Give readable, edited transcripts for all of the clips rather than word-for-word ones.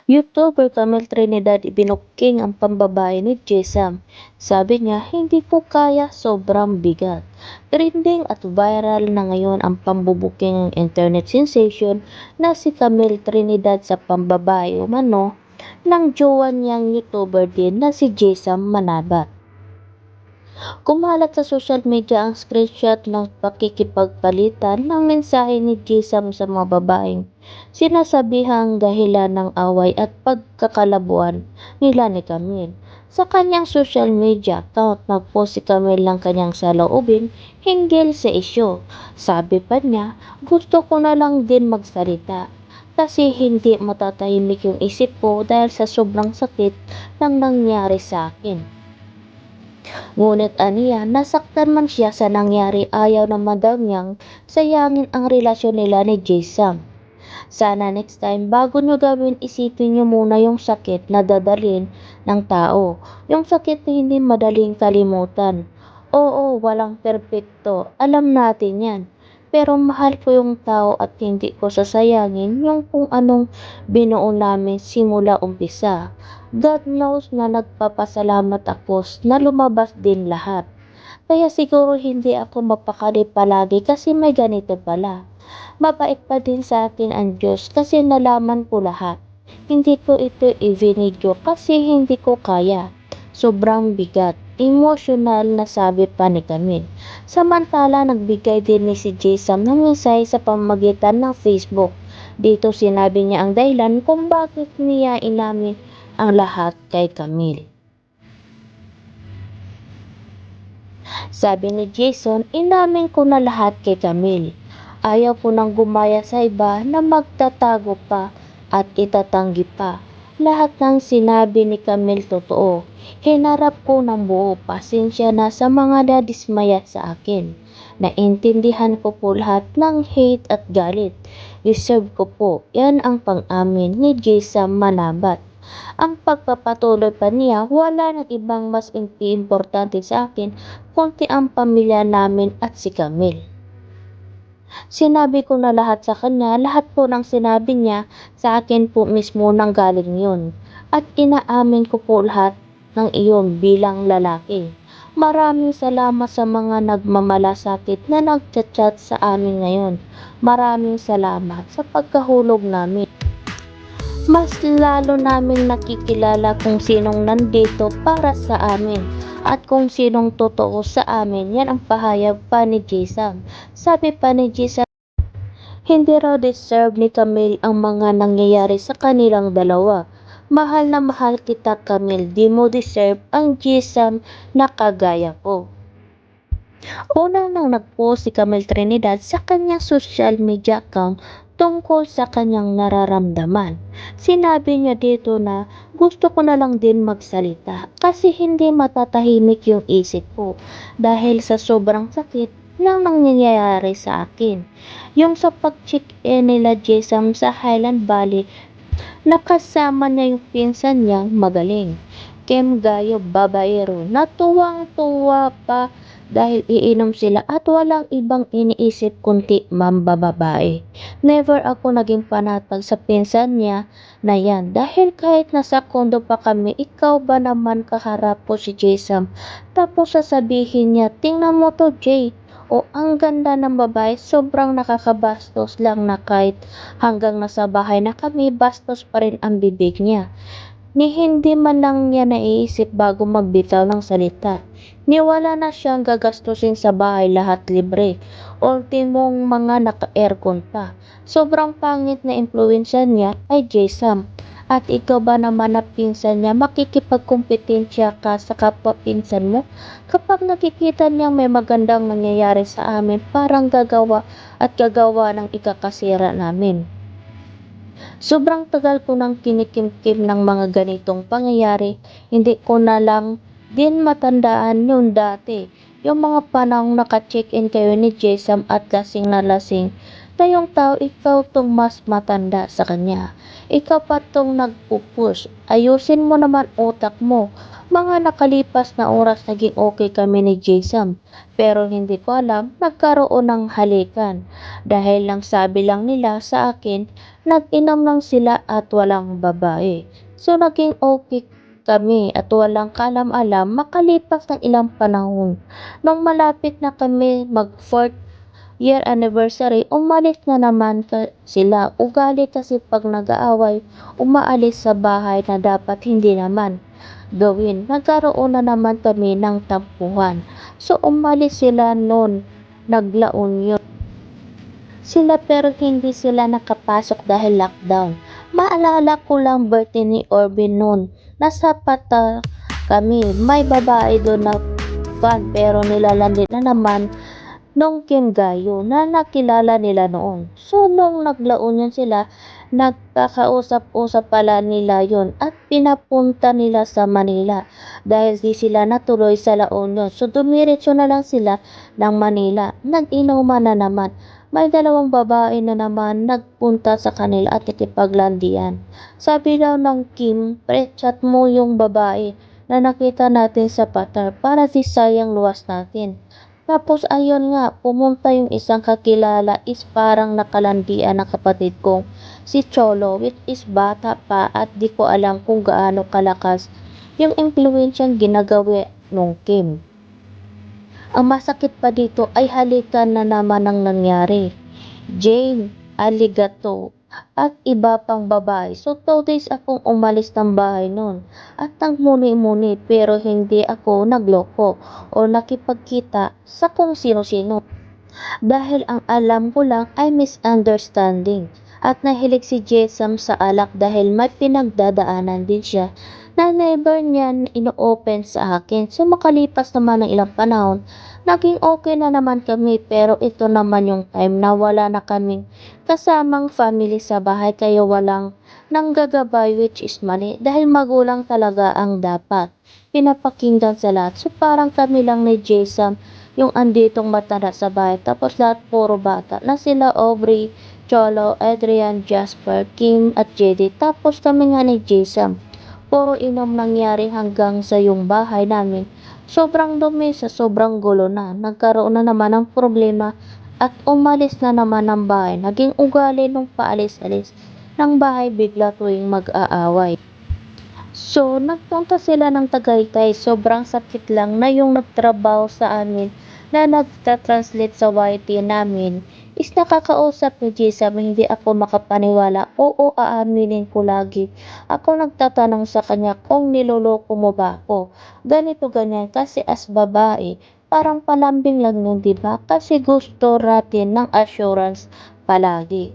YouTuber Camille Trinidad ibinuking ang pambabae ni Jessam. Sabi niya, hindi ko kaya, sobrang bigat. Trending at viral na ngayon ang pambubuking internet sensation na si Camille Trinidad sa pambabae umano ng jowa niyang YouTuber din na si Jessam Manabat. Kumalat sa social media ang screenshot ng pakikipagpalitan ng mensahe ni Jisam sa mga babaeng sinasabihang dahilan ng away at pagkakalabuan nila ni Camille. Sa kanyang social media account, nagpost si Camille ng kanyang saloobin hinggil sa isyo. Sabi pa niya, gusto ko na lang din magsalita kasi hindi matatahimik yung isip ko dahil sa sobrang sakit ng nangyari sa akin. Ngunit aniya, nasaktan man siya sa nangyari, ayaw naman daw niyang sayangin ang relasyon nila ni Jisam. Sana next time bago nyo gawin, isipin nyo muna yung sakit na dadalhin ng tao. Yung sakit na hindi madaling kalimutan. Oo, walang perpekto. Alam natin yan. Pero mahal ko yung tao at hindi ko sasayangin yung kung anong binuo namin simula umpisa. God knows na nagpapasalamat ako na lumabas din lahat. Kaya siguro hindi ako mapakali palagi kasi may ganito pala. Mabait pa din sa akin ang Diyos kasi nalaman ko lahat. Hindi ko ito i-video kasi hindi ko kaya. Sobrang bigat. Emotional na sabi pa ni Camille. Samantala, nagbigay din ni si Jason ng mensahe sa pamamagitan ng Facebook. Dito sinabi niya ang dahilan kung bakit niya inamin ang lahat kay Camille. Sabi ni Jason, inamin ko na lahat kay Camille. Ayaw ko nang gumaya sa iba na magtatago pa at itatanggi pa. Lahat ng sinabi ni Camille totoo. Hinarap ko ng buo, pasensya na sa mga nadismaya sa akin. Naintindihan ko po lahat ng hate at galit. Deserve ko po. Yan ang pang-amin ni Jason Manabat. Ang pagpapatuloy pa niya, wala ng ibang mas importante sa akin kundi ang pamilya namin at si Camille. Sinabi ko na lahat sa kanya, lahat po ng sinabi niya sa akin po mismo nang galing yun. At inaamin ko po lahat ng iyon bilang lalaki. Maraming salamat sa mga nagmamalasakit na nagchat-chat sa amin ngayon. Maraming salamat sa pagkahulog namin. Mas lalo naming nakikilala kung sinong nandito para sa amin at kung sinong totoo sa amin. Yan ang pahayag pa ni Jason. Sabi pa ni Jason, hindi raw deserve ni Camille ang mga nangyayari sa kanilang dalawa. Mahal na mahal kita, Camille. Di mo deserve ang Jason na kagaya ko. Una nang nag-post si Camille Trinidad sa kanyang social media account tungkol sa kanyang nararamdaman. Sinabi niya dito na gusto ko na lang din magsalita kasi hindi matatahimik yung isip ko dahil sa sobrang sakit ng nangyayari sa akin. Yung sa pag-check-in nila Jesam sa Highland Valley, nakasama niya yung pinsan niyang magaling, Kem Gayo Babaero, na tuwang-tuwa pa dahil iinom sila at walang ibang iniisip kundi mambababae. Never ako naging panatag sa pinsan niya na yan dahil kahit nasa kondo pa kami, ikaw ba naman kaharap po si Jason tapos sasabihin niya, tingnan mo to Jay, o ang ganda ng babae, sobrang nakakabastos lang na kahit hanggang nasa bahay na kami, bastos pa rin ang bibig niya. Ni hindi man lang niya naiisip bago magbitaw ng salita. Ni wala na siyang gagastusin sa bahay, lahat libre. Ultimong mga naka-aircon pa. Sobrang pangit na impluensya niya ay Jason. At ikaw ba naman na pinsan niya, makikipagkumpetensya ka sa kapwa pinsan mo? Kapag nakikita niyang may magandang nangyayari sa amin, parang gagawa at gagawa ng ikakasira namin. Sobrang tagal ko nang kinikimkim ng mga ganitong pangyayari, hindi ko na lang din matandaan yun dati. Yung mga panahong naka-check-in kayo ni Jesam at lasing na lasing, na yung tao ikaw tong mas matanda sa kanya. Ikaw pa tong nagpupush. Ayusin mo naman utak mo. Mga nakalipas na oras naging okay kami ni Jason, pero hindi ko alam nagkaroon ng halikan. Dahil lang sabi lang nila sa akin, nag-inom lang sila at walang babae. So naging okay kami at walang kalam-alam makalipas ng ilang panahon. Nung malapit na kami mag 4th year anniversary, umalis na naman sila. Ugali kasi pag nag-aaway, umaalis sa bahay na dapat hindi naman gawin. Nagkaroon na naman kami ng tampuhan. So umalis sila noon, naglaon yun. Sila pero hindi sila nakapasok dahil lockdown. Maalala ko lang birthday ni Orbin noon. Nasa pata kami. May babae doon na fan pero nilalandi na naman nung Kim Gayo na nakilala nila noon. So nung naglaon yun sila, nagkakausap-usap pala nila yun at pinapunta nila sa Manila dahil di sila natuloy sa La Union. So dumiretso na lang sila ng Manila. Nag-inuman na naman. May dalawang babae na naman nagpunta sa kanila at nakipaglandian. Sabi daw ng Kim, pre-chat mo yung babae na nakita natin sa Patar para di sayang luwas natin. Tapos ayun nga, pumunta yung isang kakilala is parang nakalandian ng kapatid kong si Cholo, which is bata pa at di ko alam kung gaano kalakas yung impluensyang ginagawa nung Kim. Ang masakit pa dito ay halikan na naman ang nangyari. Jane, Aligato, at iba pang babae. So 2 days akong umalis ng bahay noon at nagmuni-muni pero hindi ako nagloko o nakipagkita sa kung sino-sino. Dahil ang alam ko lang ay misunderstanding at nahilig si Jesam sa alak dahil may pinagdadaanan din siya na never niya ino-open sa akin. So makalipas naman ng ilang panahon, naging okay na naman kami pero ito naman yung time na wala na kaming kasamang family sa bahay kaya walang nanggagabay which is money dahil magulang talaga ang dapat pinapakinggan sa lahat. So parang kami lang ni Jesam yung anditong matanda sa bahay tapos lahat puro bata na sila Aubrey, Cholo, Adrian, Jasper, Kim at JD. Tapos kami nga ni Jesam puro inom nangyari hanggang sa yung bahay namin. Sobrang dumi sa sobrang gulo na. Nagkaroon na naman ng problema at umalis na naman ng bahay. Naging ugali nung paalis-alis ng bahay bigla tuwing mag-aaway. So, nagpunta sila ng Tagaytay. Sobrang sakit lang na yung nagtrabaho sa amin na nagta-translate sa YT namin is nakakausap ni Jisam, hindi ako makapaniwala. Oo, aaminin ko lagi. Ako nagtatanong sa kanya kung niloloko mo ba ako. Ganito ganyan kasi as babae, parang palambing lang yun, diba? Kasi gusto natin ng assurance palagi.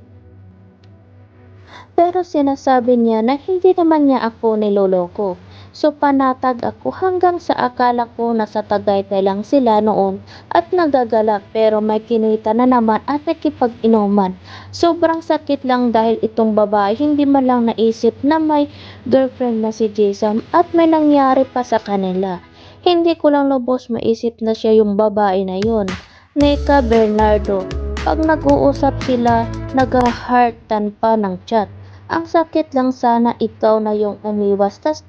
Pero sinasabi niya na hindi naman niya ako niloloko. So panatag ako hanggang sa akala ko nasa Tagaytay lang sila noon at nagagalak pero may kinita na naman at nakipag-inuman. Sobrang sakit lang dahil itong babae hindi man lang naisip na may girlfriend na si Jason at may nangyari pa sa kanila. Hindi ko lang lubos maisip na siya yung babae na yun. Neka Bernardo, pag nag-uusap sila, nag-heartan pa ng chat. Ang sakit lang sana ikaw na yung umiwas. Tas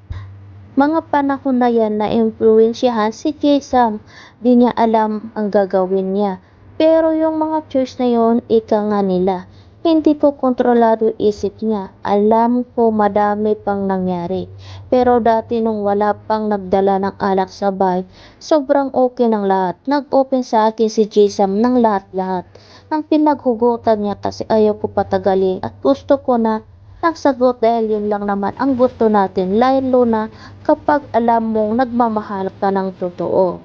mga panahon na yan na impluwensyahan si Jason. Di niya alam ang gagawin niya. Pero yung mga choice na yon, ika nga nila. Hindi ko kontrolado isip niya. Alam ko madami pang nangyari. Pero dati nung wala pang nagdala ng alak sa bahay, sobrang okay ng lahat. Nag-open sa akin si Jason ng lahat-lahat. Nang pinaghugutan niya kasi ayaw ko patagalin at gusto ko na nagsagot dahil yun lang naman ang gusto natin, lalo na kapag alam mong nagmamahal ka ng totoo.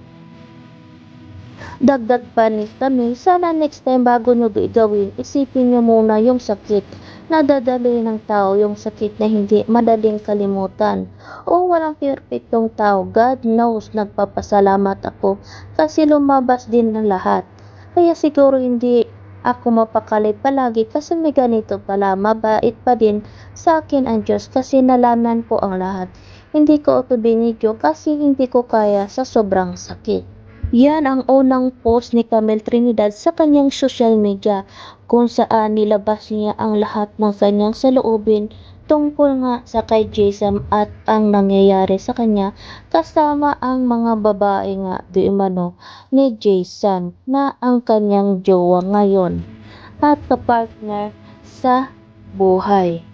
Dagdag pa ni kami, sana next time bago nyo gawin, isipin nyo muna yung sakit na dadali ng tao, yung sakit na hindi madaling kalimutan. O walang perfectong tao, God knows nagpapasalamat ako kasi lumabas din ng lahat. Kaya siguro hindi ako mapakali palagi kasi may ganito pala, mabait pa din sa akin ang Diyos kasi nalaman ko ang lahat. Hindi ko ito binidyo kasi hindi ko kaya sa sobrang sakit. Yan ang unang post ni Camille Trinidad sa kanyang social media kung saan nilabas niya ang lahat ng kanyang saloobin tungkol nga sa kay Jason at ang nangyayari sa kanya kasama ang mga babae nga di umano ni Jason na ang kanyang jowa ngayon at kapartner sa buhay.